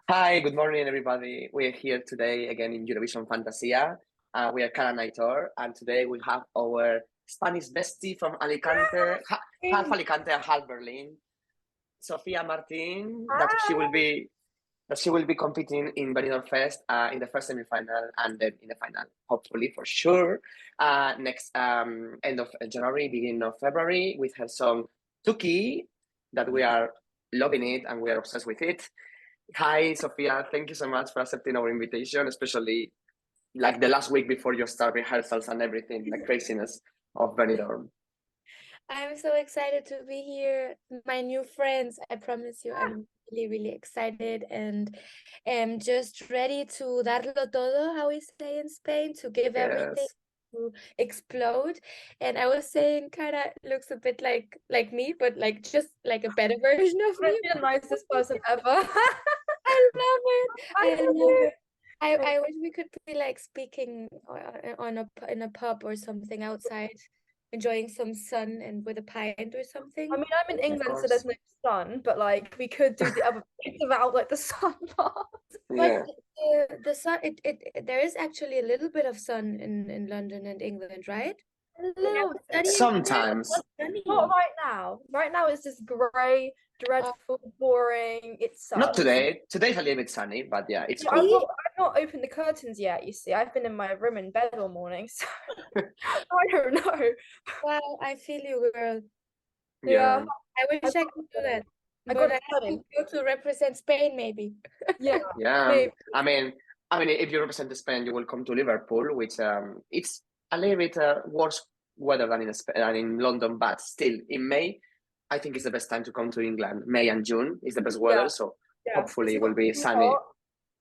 Hi, good morning, everybody. We're here today again in Eurovision Fantasia. We are Cara and Aitor, and today we have our Spanish bestie from Alicante, half Alicante and half Berlin, Sofia Martin, that she will be competing in Benidorm Fest in the first semi-final and then in the final, hopefully for sure. Next end of January, beginning of February, with her song Tuki, that we are loving it and we are obsessed with it. Hi, Sofia. Thank you so much for accepting our invitation, especially like the last week before you start rehearsals and everything, the craziness of Benidorm. I'm so excited to be here. My new friends, I promise you, I'm really, really excited and am just ready to darlo todo, how we say in Spain, to give everything, Yes. to explode. And I was saying Cara looks a bit like me, but like just like a better version of me. The nicest person ever. I love it. I I love love it. it. I wish we could be like speaking in a pub or something outside, enjoying some sun and with a pint or something. I mean, I'm in Of England, so there's course. no sun, but like we could do the other bits without like the sun part. But Yeah. the sun, there is actually a little bit of sun in London and England, right? A When I little was bit. studying there, it Sometimes. was Not sunny. right now. Right now it's just grey, Uh, dreadful, boring. It Not sucks. today. Today's a little bit sunny, but yeah, it's Yeah, I've cool. see? not, I've not opened the curtains yet, you see. I've been in my room in bed all morning, so I don't know. Wow, I feel you, girl. Yeah. Yeah, I I wish I got could do that, I but got I to have to study. go to represent Spain, maybe. Yeah, Yeah. maybe. I mean, if you represent Spain, you will come to Liverpool, which it's a little bit worse weather than in London, but still in May, I think it's the best time to come to England. May and June is the best Yeah, weather, so yeah. hopefully It's it not will be too sunny. hot,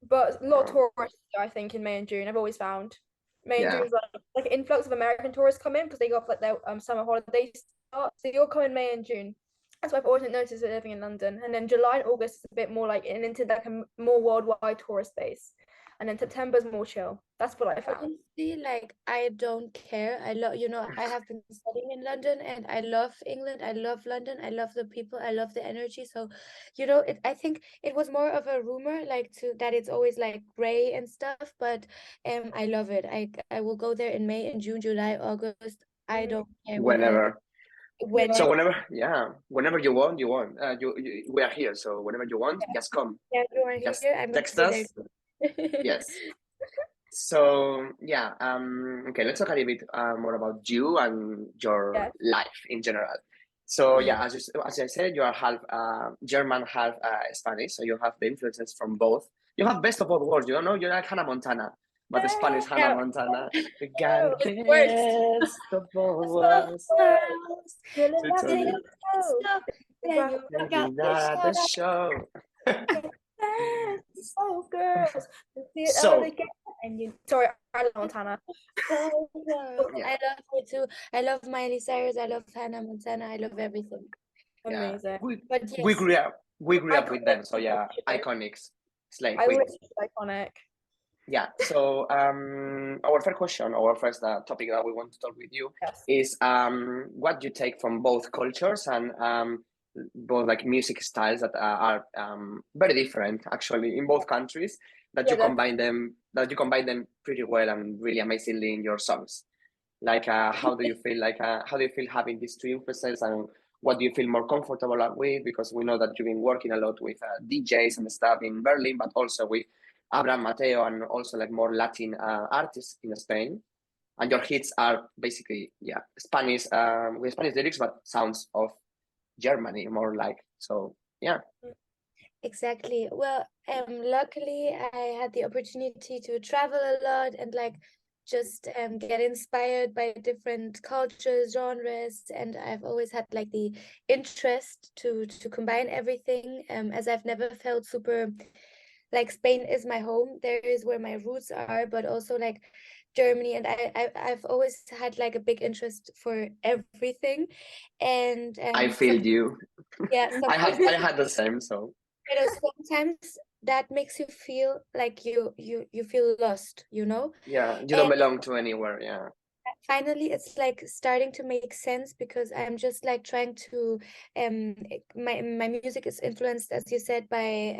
but a lot of Um, tourists, I think, in May and June. I've always found May and yeah. June is like an influx of American tourists come in because they got like their summer holidays start. So you'll come in May and June. That's what I've always noticed living in London. And then July and August is a bit more like into like a more worldwide tourist base. And then September's more chill. That's what I found. Honestly, like I don't care. I love, I have been studying in London and I love England. I love London. I love the people. I love the energy. So, I think it was more of a rumor, like to that it's always like gray and stuff, but I love it. I will go there in May and June, July, August. I Mm, don't care Whenever. when yeah. So you whenever you want, you want. We are here, so whenever you want, just come. yeah, you are Just here, I'm gonna text be there us. too. Yes. So yeah, okay, let's talk a little bit more about you and your Yeah. life in general. So Mm. yeah, as I said, you are half German, half Spanish, so you have the influences from both. You have best of both worlds. You don't know, you're like Hannah Montana, but the Spanish Hannah Yeah, Montana. You got it's worse. best of both So worlds. House, feeling To like tell take you, the so. show. Yeah, you got thinking the that the show. show. Oh, girls, you see it all So again. And you, sorry, I love Montana. So girls. yeah, I love her too. I love Miley Cyrus. I love Hannah Montana. I love everything. yeah, Amazing. But we yes, grew up. We grew up with Iconic. them, so yeah, iconics. Slay I wish queens. it was iconic. Yeah. So our first question, our first topic that we want to talk with you Yes. is what you take from both cultures and both like music styles that are very different actually in both countries that Yeah, you definitely. combine them pretty well and really amazingly in your songs. Like how do you feel having these two influences and what do you feel more comfortable with? Because we know that you've been working a lot with DJs and stuff in Berlin, but also with Abraham Mateo and also like more Latin artists in Spain. And your hits are basically Spanish with Spanish lyrics, but sounds of Germany more like. So yeah, exactly. Well, luckily I had the opportunity to travel a lot and like just get inspired by different cultures, genres, and I've always had like the interest to combine everything. As I've never felt super like Spain is my home. There is where my roots are, but also like Germany, and I've always had like a big interest for everything, and I feel you. yeah, I had the same. So sometimes that makes you feel like you feel lost, yeah, you don't and belong to anywhere. Yeah. finally it's like starting to make sense because I'm just like trying to my music is influenced, as you said, by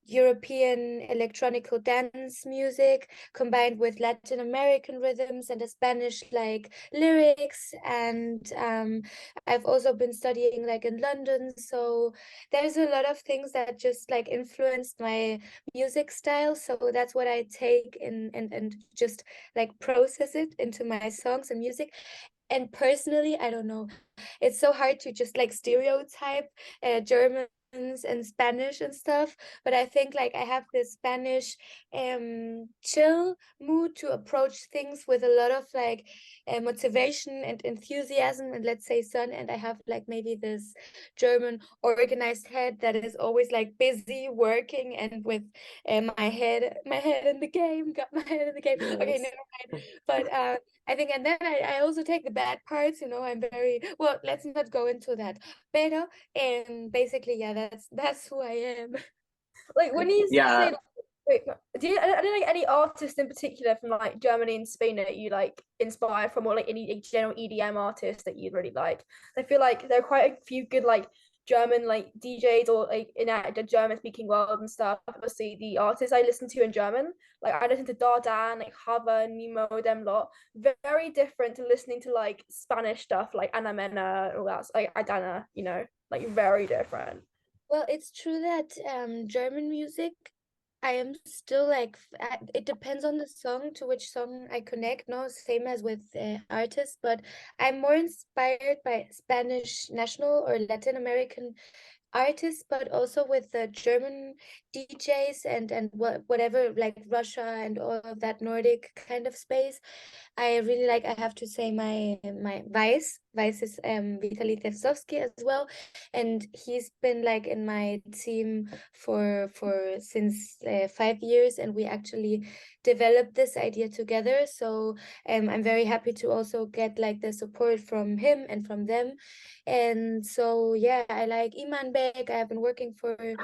European electronical dance music combined with Latin American rhythms and the Spanish like lyrics. And I've also been studying like in London, so there's a lot of things that just like influenced my music style. So that's what I take in and just like process it into my songs and music. And personally, I don't know, it's so hard to just like stereotype Germans and Spanish and stuff. But I think like I have this Spanish chill mood to approach things with a lot of like motivation and enthusiasm and let's say sun. And I have like maybe this German organized head that is always like busy working and with my head in the game, got my head in the game. Okay, Yes. never mind. But I think, and then I also take the bad parts, I'm very, well, let's not go into that. Pero, basically, yeah, that's who I am. Like when you Yeah. say, wait, I don't know any artists in particular from like Germany and Spain that you like inspired from, or like any general EDM artists that you really like. I feel like there are quite a few good like German like DJs or like in the German speaking world and stuff. Obviously, the artists I listen to in German, like I listen to Dardan, like Hava, Nemo, them lot. Very different to listening to like Spanish stuff like Ana Mena, all that, like Adana, like very different. Well, it's true that German music, I am still like, it depends on the song, to which song I connect, no, same as with artists, but I'm more inspired by Spanish national or Latin American artists, but also with the German DJs and whatever, like Russia and all of that Nordic kind of space. I really like, I have to say, my Vice. Vice is Vitaly Tevsovsky as well. And he's been like in my team for since 5 years, and we actually developed this idea together. So I'm very happy to also get like the support from him and from them. And so yeah, I like Iman Bek. I have been working for him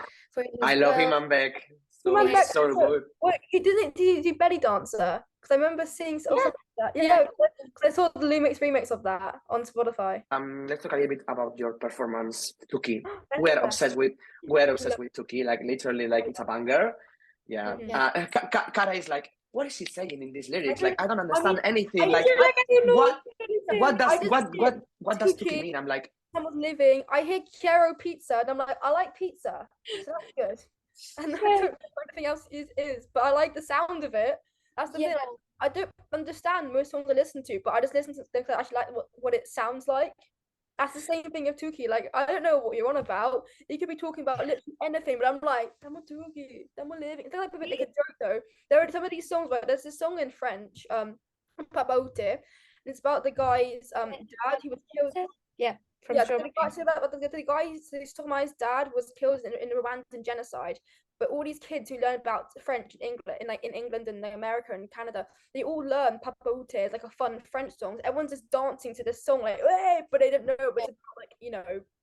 I as love well. Iman Beck. So Iman he's Beck, so good. what he didn't do belly dancer? Because I remember seeing something like that. Yeah. Because I saw the Lumix remix of that on Spotify. Let's talk a little bit about your performance, Tuki. Thank We're you. obsessed with Tuki. Like literally, like it's a banger. Yeah. Mhm. Cara is like, what is she saying in these lyrics? I Like I don't understand anything. I Like feel like I don't know what anything. what does I just what does Tuki Tuki, mean? I'm like, someone's living. I hear Chiaro pizza, and I'm like, I like pizza, so that's good. And I don't know what anything else is, but I like the sound of it. That's the thing. Yeah. Like, I don't understand most songs I listen to, but I just listen to things that I actually like what it sounds like. That's the same thing of Tuki. Like, I don't know what you're on about. You could be talking about literally anything, but I'm like, I'm a Tuki, I'm a living. It's like a bit like a joke though. There are some of these songs where there's this song in French, Papaute, and it's about the guy's dad who was killed. Yeah, from Yeah, Stromae. the guy who's talking about his dad was killed in the Rwandan genocide. But all these kids who learn about French in England, in England and America and Canada, they all learn Papa Ute as like a fun French song. Everyone's just dancing to this song like, hey! But they don't know it's about like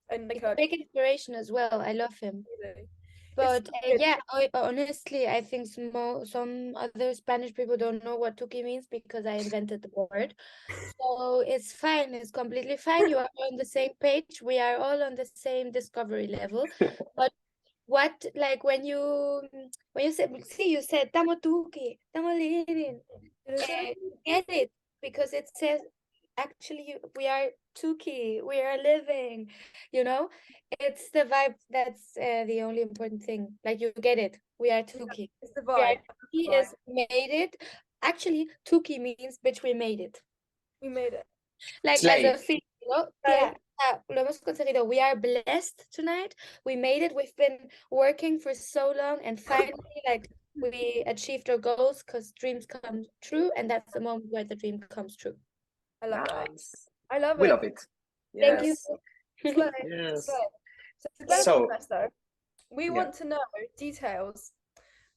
and like It's a big inspiration as well. I love him. But good. yeah, honestly, I think some other Spanish people don't know what Tuki means because I invented the word. So it's fine. It's completely fine. You are on the same page. We are all on the same discovery level. But what, like when you said, see, you said "Tamo Tuki, tamo living," get it, because it says actually we are Tuki, we are living. You know, it's the vibe. That's the only important thing. Like you get it. We are Tuki. It's the We are vibe. Tuki is made it. Actually, Tuki means bitch, we made it. We made it. Like as slay. a thing, Right. yeah, lo hemos conseguido. We are blessed tonight. We made it. We've been working for so long, and finally, like we achieved our goals because dreams come true, and that's the moment where the dream comes true. I love it. Nice. I love We it. love it. Thank you. Yes. Slay. Yes. Slay. So So Benidorm Fest, though, we yeah. want to know details.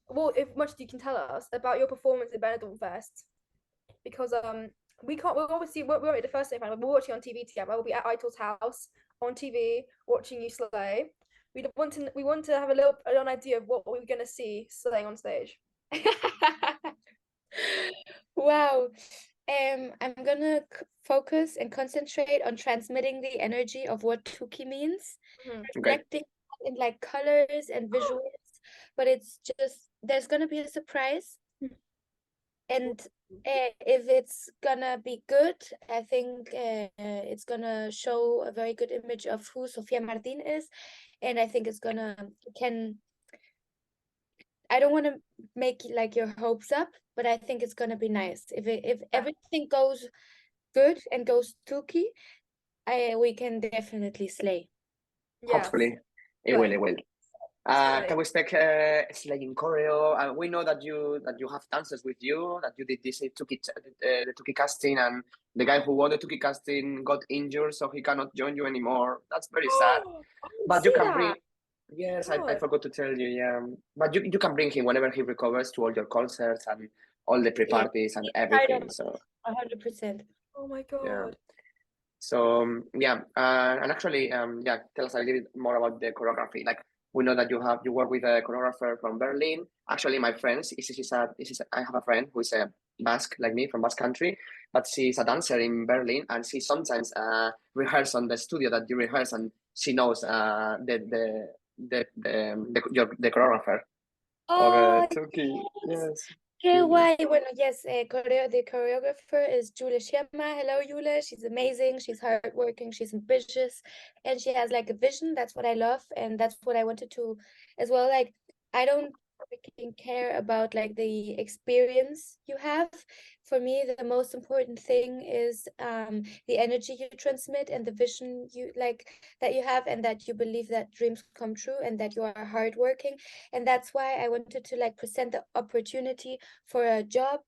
Well, if much you can tell us about your performance at Benidorm Fest, because we can't. We're obviously we won't be the first day fan. We're watching on TV together. We'll be at Aitor's house on TV watching you slay. We want to have a little an idea of what we're gonna see slaying on stage. Wow. I'm gonna focus and concentrate on transmitting the energy of what Tuki means, Mhm. Okay. reflecting in like colors and visuals, but it's just there's gonna be a surprise. And if it's gonna be good, I think it's gonna show a very good image of who Sofia Martin is, and I think it's gonna can. I don't want to make like your hopes up, but I think it's gonna be nice. If everything goes good and goes Tuki, we can definitely slay. Yes. Hopefully, it will. It will. Can we expect slaying choreo? We know that you have dancers with you, that you did this Tuki the Tuki casting, and the guy who won the Tuki casting got injured, so he cannot join you anymore. That's very sad. But you can bring. Yes, I forgot to tell you. Yeah, but you can bring him whenever he recovers to all your concerts and all the pre-parties and everything. So 100%. Oh my God. yeah. So yeah, and actually, yeah, tell us a little bit more about the choreography. Like we know that you work with a choreographer from Berlin. Actually, my friends, I have a friend who is a Basque like me from Basque country, but she's a dancer in Berlin, and she sometimes rehearse on the studio that you rehearse, and she knows the choreographer of Turkey. Yes. Why? Bueno, yes, the choreographer is Jule Scherma. Hello, Jule. She's amazing. She's hardworking. She's ambitious, and she has like a vision. That's what I love, and that's what I wanted to, as well. Like, I don't freaking care about like the experience you have. For me, the most important thing is the energy you transmit and the vision you like that you have, and that you believe that dreams come true, and that you are hardworking. And that's why I wanted to like present the opportunity for a job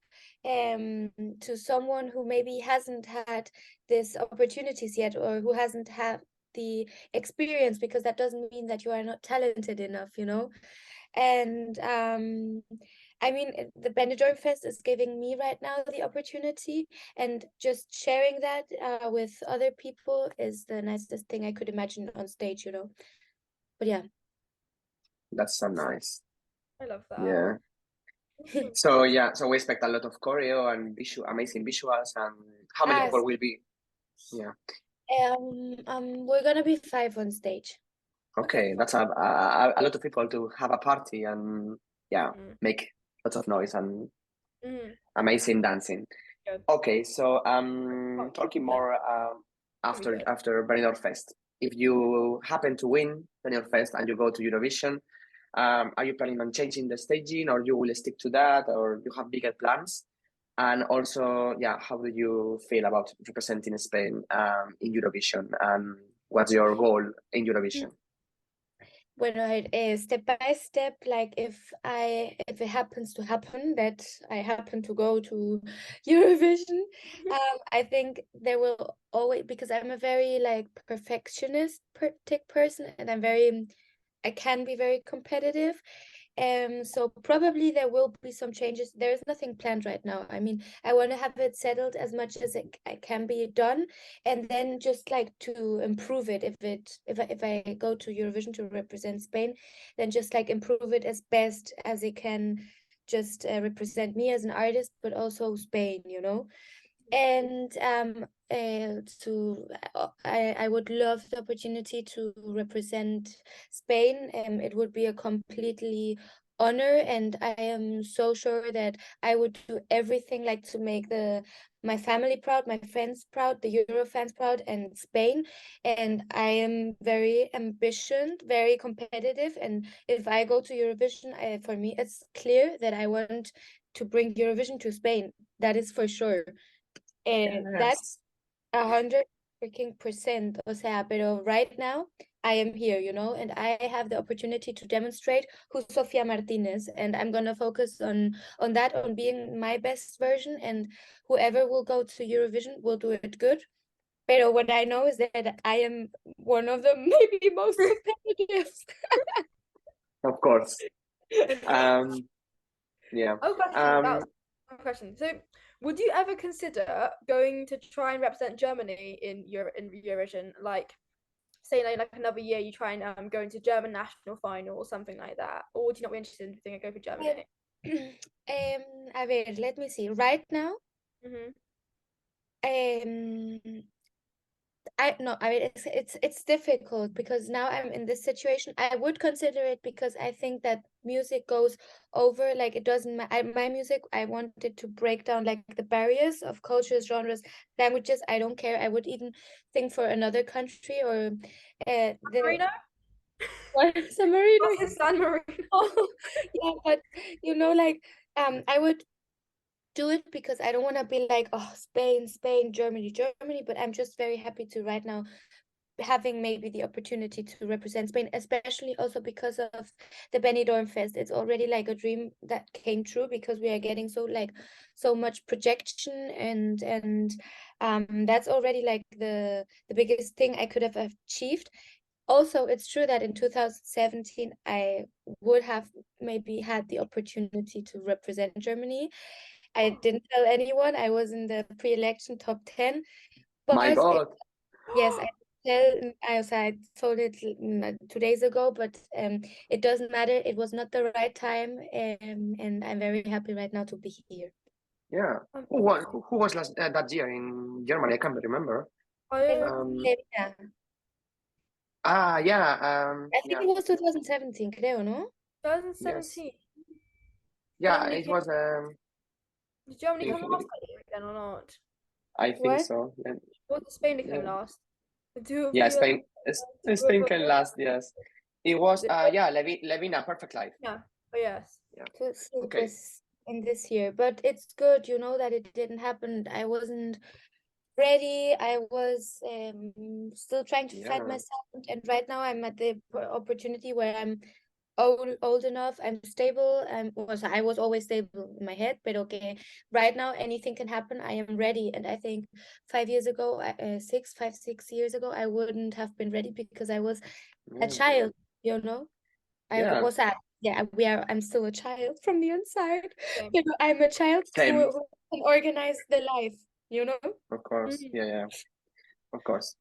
to someone who maybe hasn't had these opportunities yet, or who hasn't had the experience, because that doesn't mean that you are not talented enough, you know. And I mean, the Benidorm Fest is giving me right now the opportunity, and just sharing that with other people is the nicest thing I could imagine on stage, you know. But yeah. That's so nice. I love that. Yeah. So yeah, so we expect a lot of choreo and amazing visuals. And how many people will be? Yeah. We're gonna be 5 on stage. Okay, that's a lot of people to have a party and yeah, make lots of noise and amazing dancing. Good. Okay, so talking more after Benidorm Fest. If you happen to win Benidorm Fest and you go to Eurovision, are you planning on changing the staging, or you will stick to that, or you have bigger plans? And also, yeah, how do you feel about representing Spain in Eurovision, and what's your goal in Eurovision? Bueno, step by step, like if it happens to happen that I happen to go to Eurovision, I think there will always, because I'm a very like perfectionistic person, and I can be very competitive. So probably there will be some changes. There is nothing planned right now. I mean, I want to have it settled as much as it can be done, and then just like to improve it. If I go to Eurovision to represent Spain, then just like improve it as best as it can, just represent me as an artist, but also Spain, you know. And I would love the opportunity to represent Spain. It would be a completely honor, and I am so sure that I would do everything like to make my family proud, my friends proud, the Euro fans proud, and Spain. And I am very ambitious, very competitive, and if I go to Eurovision, for me it's clear that I want to bring Eurovision to Spain. That is for sure. That's 100%. O sea, pero right now I am here, you know, and I have the opportunity to demonstrate who Sofia Martin is, and I'm gonna focus on that, on being my best version, and whoever will go to Eurovision will do it good. Pero what I know is that I am one of the maybe most competitive. Of course. Yeah. Question. So, would you ever consider going to try and represent Germany in Eurovision? Like, say, like another year, you try and go into German national final or something like that, or would you not be interested in doing go for Germany? A ver, let me see. Right now, I mean it's difficult because now I'm in this situation. I would consider it because I think that music goes over, like it doesn't my music, I wanted to break down like the barriers of cultures, genres, languages. I don't care. I would even think for another country or the Marino? San Marino. Oh, San Marino. Oh, yeah, but like I would do it because I don't want to be like, oh, Spain, Germany, but I'm just very happy to right now having maybe the opportunity to represent Spain, especially also because of the Benidorm Fest. It's already like a dream that came true because we are getting so much projection and that's already like the biggest thing I could have achieved. Also, it's true that in 2017 I would have maybe had the opportunity to represent Germany. I didn't tell anyone. I was in the pre-election top 10, My but God. yes, I told it 2 days ago, but it doesn't matter. It was not the right time, and I'm very happy right now to be here. Yeah. Who was last that year in Germany? I can't remember. Yeah. Yeah. I think it was 2017, creo, ¿no? 2017. Yeah, Germany it came, was. did Germany If- come last that year again or not? I think What? so. Or did Spain came Yeah. last? The two of Yeah, you. Spain came last. Yes, it was. Yeah, Levina, Perfect Life. Yeah. Oh yes. It Okay. was in this year, but it's good, that it didn't happen. I wasn't ready. I was still trying to find Yeah. myself, and right now I'm at the opportunity where I'm old enough. I'm stable. I was always stable in my head, but okay, right now anything can happen. I am ready, and I think 5 years ago, 6 years ago, I wouldn't have been ready because I was a child. I Yeah. was at yeah I'm still a child from the inside. Same. I'm a child Same. who can organize the life. Of course. Mhm. Yeah. Of course.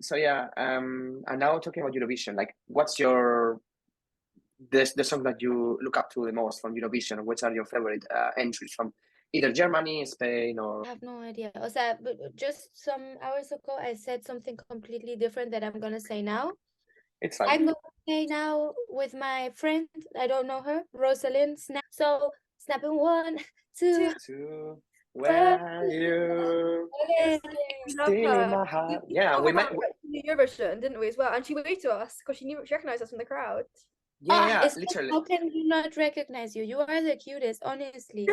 So yeah. And now talking about Eurovision, like, what's the song that you look up to the most from Eurovision? Which are your favorite entries from either Germany, Spain, or? I have no idea. O sea, just some hours ago, I said something completely different that I'm gonna say now. It's fine. I'm gonna say now with my friend, I don't know her, Rosalind Snap. So snapping 1, 2, To where are you? We love Still in her. my heart. We Yeah, saw we her met. at the Eurovision, didn't we, as well? And she waved to us because she recognized us from the crowd. Yeah, literally. How can you not recognize you? You are the cutest, honestly.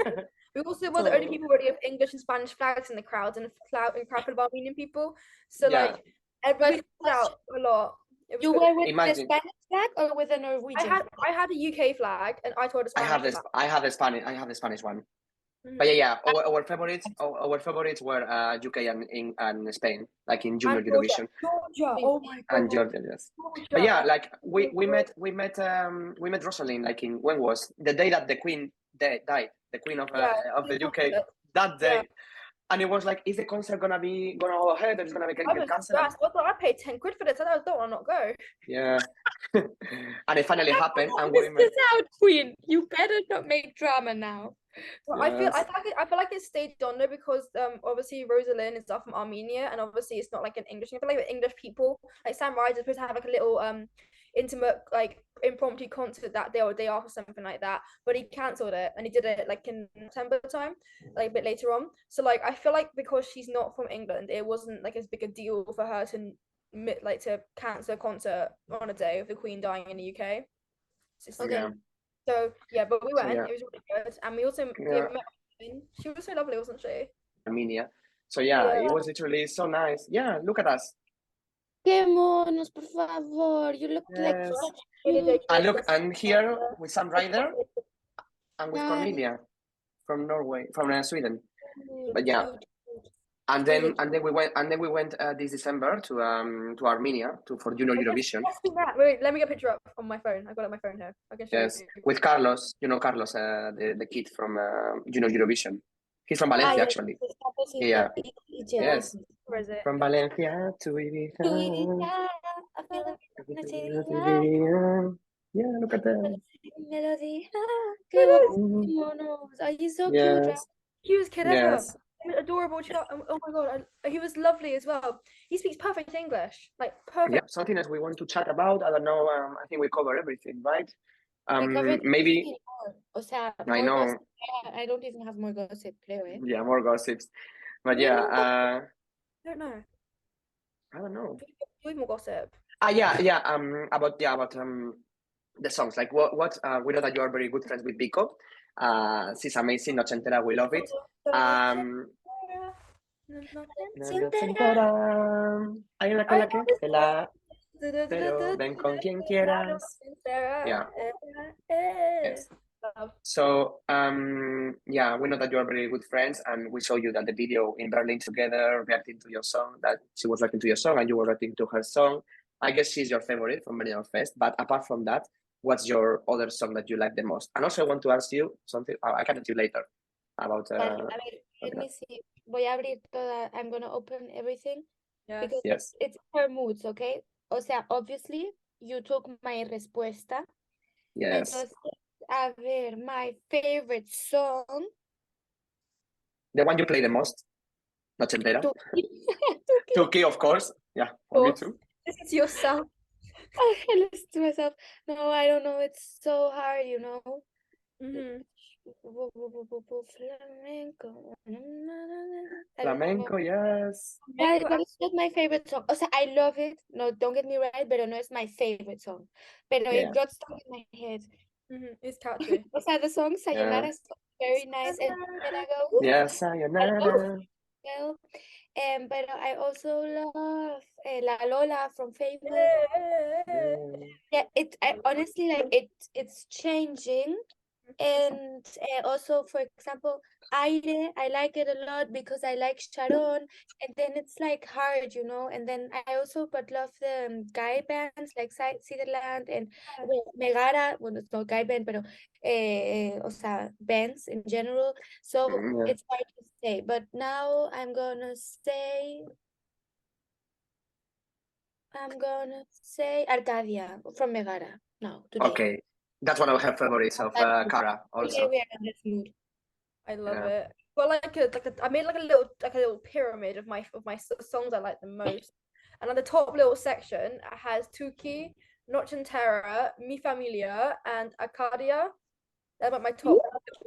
We also were the only people already have English and Spanish flags in the crowd and a crowd full of Armenian people. So Yeah. like everybody stood out a lot. It was You good. were with the Imagine. Spanish flag or with the Norwegian? I had a UK flag and I told a Spanish flag. I have the Spanish one. Mhm. But yeah. Our favorites were UK and Spain, like in Junior And Georgia. Eurovision. Georgia. Oh my god. And Georgia, yes. But yeah, like we met Rosalind, like in, when was the day that the Queen died, the Queen of the UK, that day. Yeah. And it was like, is the concert gonna go ahead, or is it gonna I was cancelled? stressed. I thought I paid 10 quid for this. I don't want to not go. Yeah. And it finally happened, and This is out, Queen. You better not make drama now. Well, I feel like it stayed on there because obviously Rosalind is from Armenia and obviously it's not like an English. I feel like with English people, like Sam Ryder is supposed to have like a little intimate like impromptu concert that day or day after something like that, but he cancelled it and he did it like in September time, like a bit later on. So like I feel like because she's not from England, it wasn't like as big a deal for her to like to cancel a concert on a day of the Queen dying in the UK. Okay. Yeah. So yeah, but we went. yeah. It was really good, and we also we met. She was so lovely, wasn't she? Armenia. So yeah, it was literally so nice. Yeah, look at us. Qué monos, por favor. You look like Yes. such cute. And look, and here with Sam Ryder and with Cornelia from Norway, from Sweden. But yeah, and then we went this December to Armenia for Junior Eurovision. Wait, let me get a picture up on my phone. I got it on my phone here. I can show you. With Carlos. You know Carlos, the kid from Junior Eurovision. He's from Valencia, actually. Yeah. Yes. Where is it? From Valencia to Ibiza. Yeah, look at them. Melody. Qué monos. Are you so cute, right? Cutest kid ever. Yes. adorable child. Oh my god, he was lovely as well. He speaks perfect English, like perfect. Yeah, something else we want to chat about. I don't know. I think we cover everything, right? We covered Maybe everything more. O sea, I more know. gossip. I don't even have more gossip, creo, eh? Yeah, more gossips. But We have more yeah, I don't know. I don't know. Do we have more gossip? Yeah. About the songs. Like what? We know that you are very good friends with Vico. She's amazing. Nochentera, we love it. Nochentera, hay una cola que te la, pero ven con quien quieras. Yeah. Yes. So yeah, we know that you are very good friends, and we saw you that the video in Berlin together, reacting to your song. That she was reacting to your song, and you were reacting to her song. I guess she's your favorite from Benidorm Fest. But apart from that, what's your other song that you like the most? And also, I want to ask you something. I can ask you later about. Vale, a ver, let me see. Voy a abrir toda. I'm gonna open everything because Yes. it's her moods, okay? O sea, obviously, you took my respuesta. Yes. Entonces, a ver, my favorite song. The one you play the most. Nochentera. Tuki. Tuki, of course. Yeah, for me too. Listen to yourself. I listen to myself. No, I don't know. It's so hard, you know. Flamenco. Flamenco, yes. But it's not my favorite song. O sea, I love it. No, don't get me right, pero no es my favorite song. Pero Yeah. it got stuck in my head. It's catchy. O sea, the song Sayonara is very nice, and I go, Yeah, sayonara. well, but I also love La Lola from Famous. Yeah, I honestly like it. It's changing, and also, for example, Aire, I like it a lot because I like Sharon, and then it's like hard, you know. And then I also but love the guy bands like Ciderland and Megara. Well, it's not guy band, pero o sea, bands in general. So Yeah. it's hard to say. But now I'm gonna say Arcadia from Megara. No, today. Okay, that's one of her favorites of Cara also. Today we are in this mood. I love it. Well, I made like a little pyramid of my songs I like the most, and on the top little section it has Tuki, Nochentera, Mi Familia, and Arcadia. They're like my top.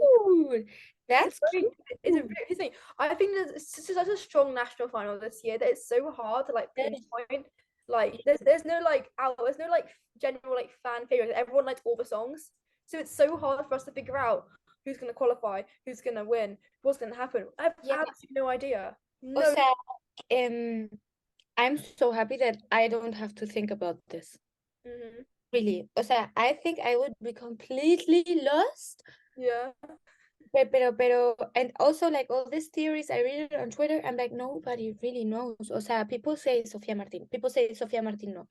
Ooh, that's cute. It's a really thing. I think there's such a strong national final this year that it's so hard to like pinpoint. Like there's no like there's no like general like fan favorite. Everyone likes all the songs, so it's so hard for us to figure out who's gonna qualify, who's gonna win, what's gonna happen. I have absolutely no idea. O sea, I'm so happy that I don't have to think about this. Really. O sea, I think I would be completely lost. Yeah. Pero, and also like all these theories I read it on Twitter, I'm like, nobody really knows. O sea, people say Sofia Martin. People say Sofia Martin no.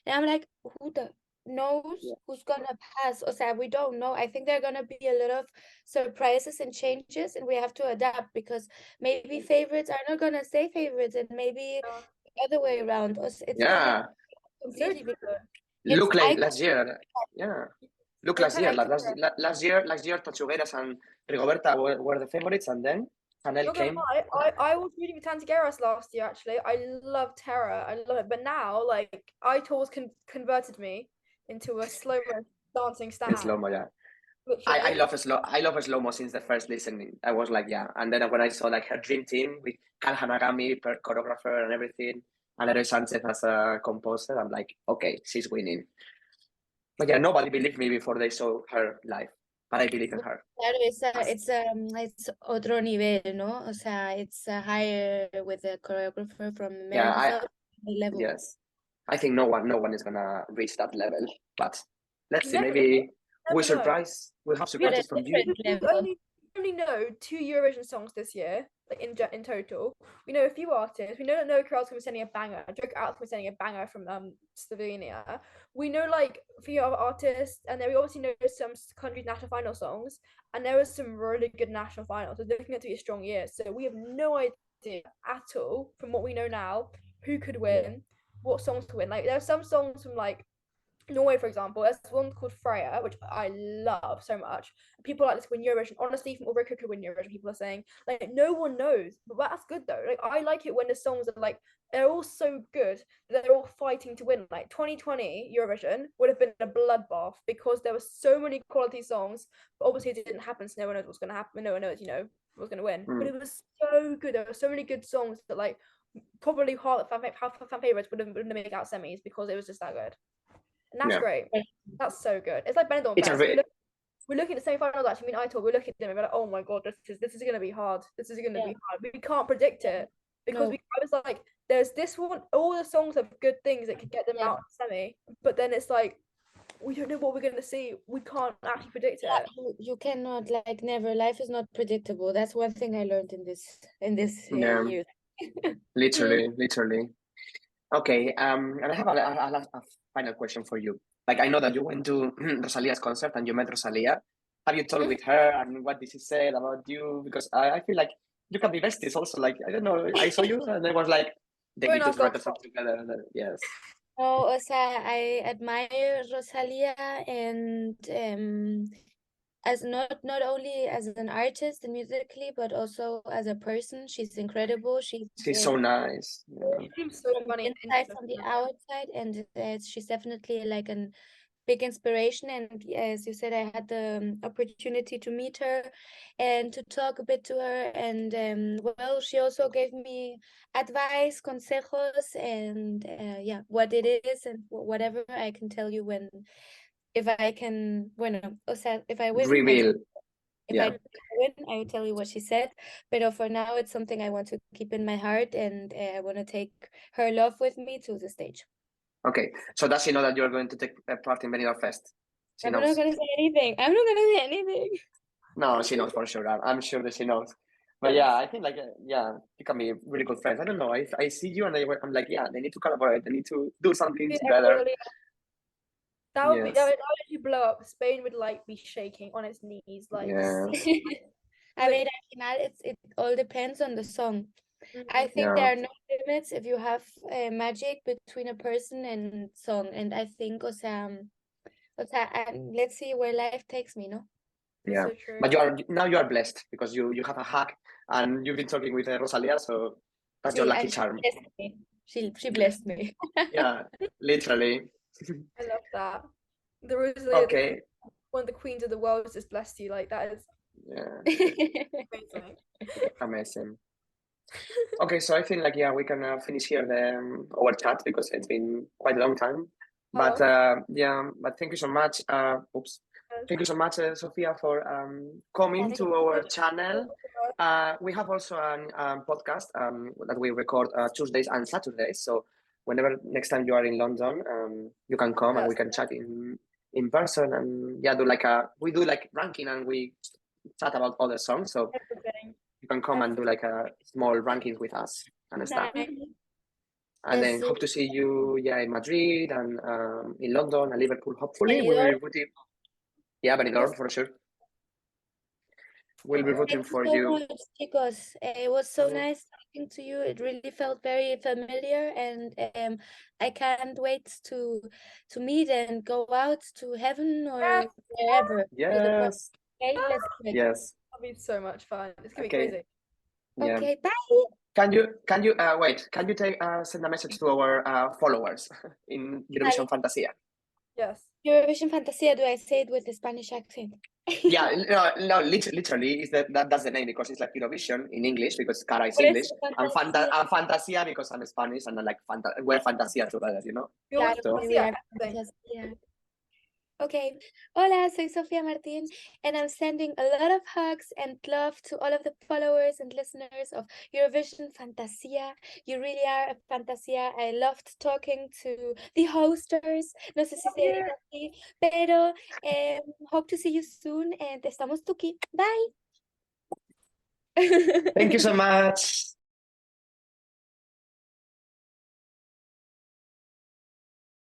And I'm like, who the knows who's gonna pass? O sea, we don't know. I think there are gonna be a lot of surprises and changes, and we have to adapt because maybe favorites are not gonna stay favorites, and maybe the other way around. It's gonna be completely Look like last year. Yeah. Look last year. Last year, Tachugueras and Rigoberta were the favorites, and then Chanel came. I was reading Tantagueras last year. Actually, I love Terra. I love it, but now like Aitor's converted me into a slow dancing star. Slow-mo, yeah. I love slow-mo since the first listening. I was like, yeah. And then when I saw like her dream team with Cal Hanagami, per choreographer and everything, and Eloy Sanchez as a composer, I'm like, okay, she's winning. But yeah, nobody believed me before they saw her live, but I believe in her. Claro, it's otro nivel, ¿no? O sea, it's higher with the choreographer from American level. Yes, I think no one is gonna reach that level. But let's see, maybe we surprise. We'll have surprises from you. We only know 2 Eurovision songs this year, like in total. We know a few artists. We know that Noah Carell's gonna be sending a banger. Joke Out's gonna be sending a banger from Slovenia. We know like a few other artists, and then we obviously know some countries' national final songs. And there was some really good national finals. It's looking to be a strong year. So we have no idea at all from what we know now who could win, what songs to win. Like there are some songs from like Norway, for example, there's one called Freya, which I love so much. People like this win Eurovision. Honestly, from Ulrika could win Eurovision, people are saying. Like, no one knows. But that's good though. Like, I like it when the songs are like, they're all so good that they're all fighting to win. Like 2020 Eurovision would have been a bloodbath because there were so many quality songs, but obviously it didn't happen, so no one knows what's gonna happen. No one knows, what's gonna win. But it was so good. There were so many good songs that like probably half fan favorites wouldn't make out semis because it was just that good. And that's great. That's so good. It's like Benidorm Fest. We're looking at the semi-finals actually. I mean, Aitor, we're looking at them and we're like, oh my god, this is gonna be hard. This is gonna be hard. We can't predict it because I was like, there's this one, all the songs have good things that could get them out of the semi, but then it's like we don't know what we're gonna see. We can't actually predict it. You cannot, like, never. Life is not predictable. That's one thing I learned in this year. Literally. Okay, and I have a final question for you. Like, I know that you went to Rosalia's concert and you met Rosalia. Have you talked with her and what did she say about you? Because I feel like you can be besties also. Like, I don't know, I saw you and I was like, they need to write a song together. Yes. Oh, o sea, I admire Rosalia and as not only as an artist and musically, but also as a person. She's incredible. She's so nice. She seems so funny inside from the outside, and she's definitely like a big inspiration. And as you said, I had the opportunity to meet her and to talk a bit to her. And well, she also gave me advice, consejos, and what it is and whatever I can tell you when. If I can, bueno, o sea, if I win, reveal. I win, I will tell you what she said. But for now, it's something I want to keep in my heart, and I want to take her love with me to the stage. Okay, so does she know that you're going to take part in Benidorm Fest? I'm not going to say anything. I'm not going to say anything. No, she knows for sure. I'm sure that she knows. But yeah, I think like you can be really good friends. I don't know. I see you and I'm like, yeah, they need to collaborate. They need to do something together. That would be that would actually blow up. Spain would like be shaking on its knees, like. I mean, it all depends on the song. I think there are no limits if you have magic between a person and song, and I think, let's see where life takes me, no? Yeah, so true. But you are blessed because you have a hack and you've been talking with Rosalia, so that's your lucky charm. She blessed me. Yeah, literally. I love that. The Rosalia, one of the queens of the world, has just blessed you. Like, that is amazing. Okay, so I think like we can finish here our chat because it's been quite a long time. But but thank you so much. Thank you so much, Sofia, for coming to our channel. We have also a podcast that we record Tuesdays and Saturdays. So whenever next time you are in London, you can come and we can chat in person and we do like ranking and we chat about other songs. So you can come and do like a small rankings with us and stuff. And then hope to see you in Madrid and in London and Liverpool, hopefully. Benidorm for sure. We'll be rooting for you. Much, chicos. It was so nice talking to you. It really felt very familiar, and I can't wait to meet and go out to heaven or wherever. Yes. Yes. That'll be so much fun. It's gonna be crazy. Okay, bye. Can you wait? Can you send a message to our followers in Eurovision Fantasia? Yes. Eurovision Fantasia. Do I say it with a Spanish accent? no, literally is that's the name because it's like Eurovision in English because Cara is English and Fantasia because I'm Spanish and I like we're Fantasia together, you know. Fantasia. Okay, hola, soy Sofia Martin, and I'm sending a lot of hugs and love to all of the followers and listeners of Eurovision Fantasia. You really are a Fantasia. I loved talking to the hosters. No sé si se dice así, pero hope to see you soon, and estamos tuki. Bye. Thank you so much.